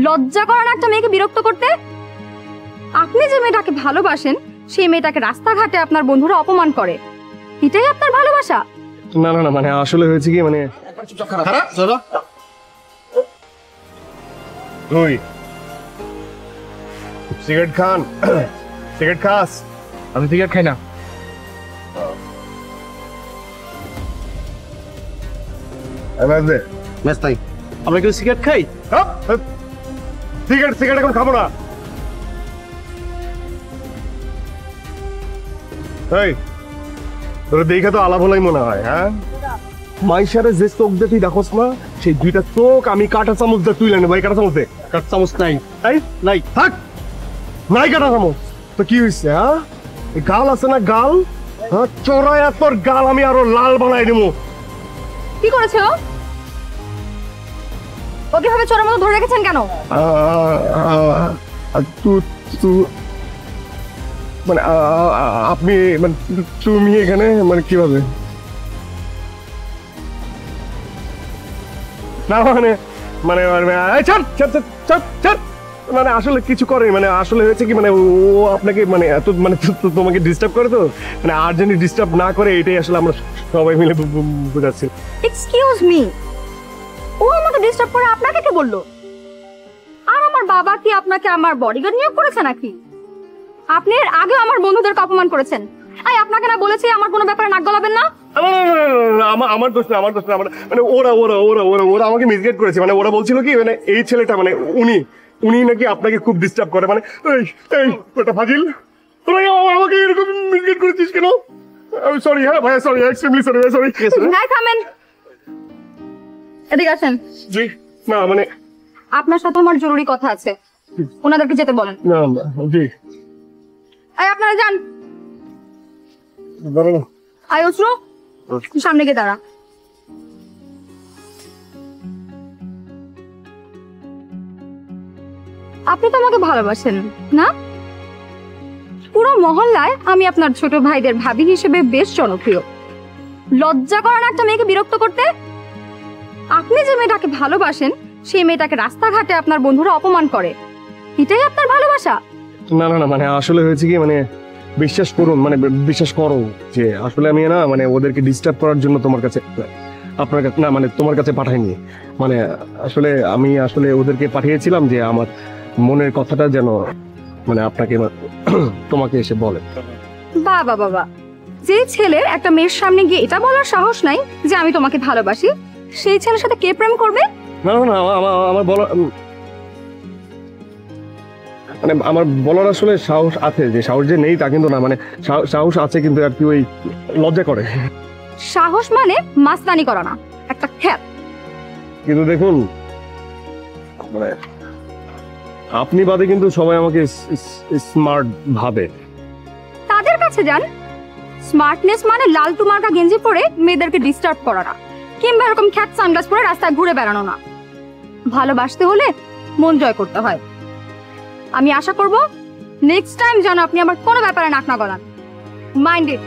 লজ্জা করে না একটা মেয়েকে বিরক্ত করতে? আপনি যে মেয়েটাকে ভালোবাসেন সেই মেয়েটাকে রাস্তাঘাটে আপনার বন্ধুরা অপমান করে, এটাই আপনার ভালোবাসা? না না না, মানে আসলে হয়েছে কি, মানে তুই সিগারেট খান? সিগারেট খাস? আমি সিগারেট খাই না। আমরা কেউ সিগারেট খাই? সিগারেট সিগারেট এখন খাবো না। এই তোর দেখে তো আলাপ হলাই মনে হয়। হ্যাঁ, মাইশারে যে চোখ দিয়ে তুই দেখোস না, সেই দুইটা চোখ আমি কাঁটা চামচ দিয়ে তুই নেবো। এই কাঁটা চামচ দে। কাঁটা চামচ নাই? নাই, থাক, নাই কাঁটা চামচ। তো কি হয়েছে? হ্যাঁ, এই গাল আছে না, গাল, হ্যাঁ চোরায়া তোর গাল আমি আরো লাল বানাই দেবো। কি করেছে ও? ওকে ভাবে চোরের মতো ধরে রেখেছেন কেন? মানে আপনি মানে তুমি এখানে মানে কিভাবে? না মানে মানে মানে আসলে কিছু করে, মানে আসলে হয়েছে কি, মানে ও আপনাকে মানে এত মানে তোমাকে ডিস্টার্ব করে, তো মানে আর যিনি ডিস্টার্ব না করে, এটাই আসলে আমরা সবাই মিলে বুঝাচ্ছি। এক্সকিউজ মি, ও আমাকে ডিস্টার্ব করে আপনাকে কে বললো? আর আমার বাবা কি আপনাকে আমার বডিগার্ড নিয়োগ করেছে নাকি? আপনি এর আগে আমার বন্ধুদেরকে অপমান করেছেন। আপনাকে না বলেছি আমার কোনো ব্যাপারে নাক গলাবেন না? আমার দোষ না, আমার দোষ না, মানে ওরা ওরা ওরা ওরা ওরা আমাকে মিসগাইড করেছে। মানে ওরা বলছিল কি, মানে এই ছেলেটা মানে উনি নাকি আপনাকে খুব ডিস্টার্ব করে। মানে এই এই ওটা ফাজিল, তোরা আমাকে এরকম মিসগাইড করেছিস কেন? সরি। হ্যাঁ ভাইয়া, সরি, এক্সট্রিমলি সরি, সরি। হ্যাঁ, থামেন, এদিকে আসেন। জি না, মানে আপনার সাথে আমার জরুরি কথা আছে, ওনাদেরকে যেতে বলেন। না জি আপনারা যান। দাঁড়ানো। আয় অশ্রু, সামনে গিয়ে দাঁড়া। আপনি তো আমাকে ভালোবাসেন না? পুরো মহল্লায় আমি আপনার ছোট ভাইদের ভাবি হিসেবে বেশ জনপ্রিয়। লজ্জা করে না একটা মেয়েকে বিরক্ত করতে? আপনি যে মেয়েটাকে ভালোবাসেন সেই মেয়েটাকে রাস্তাঘাটে আপনার বন্ধুরা অপমান করে, এটাই আপনার ভালোবাসা? না না না, মানে আসলে হয়েছে কি, মানে বিশ্বাস করুন, মানে বিশ্বাস করো যে আসলে আমি না মানে ওদেরকে ডিস্টার্ব করার জন্য তোমার কাছে, আপনার কাছে না, মানে তোমার কাছে পাঠাইনি। মানে আসলে আমি আসলে ওদেরকে পাঠিয়েছিলাম যে আমার মনের কথাটা যেন মানে আপনাকে তোমাকে এসে বলে। বাবা বাবা, যে ছেলের একটা মেয়ের সামনে গিয়ে এটা বলার সাহস নাই যে আমি তোমাকে ভালোবাসি, সেই ছেলের সাথে কে প্রেম করবে? না না, আমার বলা মানে আমার বলার আসলে সাহস আছে, যে সাহস যে নেই তা কিন্তু না, মানে সাহস আছে কিন্তু আর কি ওই লজ্জা করে। সাহস মানে মাস্তানি করা না, একটা খ্যাত। কিন্তু দেখুন, মানে আপনি বাদে কিন্তু সবাই আমাকে স্মার্ট ভাবে। তাদের কাছে যান। স্মার্টনেস মানে লালটু মার্কা গেঞ্জি পরে মেয়েদেরকে ডিস্টার্ব করা না, কিংবা এরকম খ্যাত সানগ্লাস পরে রাস্তায় ঘুরে বেড়ানো না। ভালোবাসতে হলে মন জয় করতে হয়। আমি আশা করব নেক্সট টাইম যেন আপনি আমার কোনো ব্যাপারে নাক না গলান। Mind it.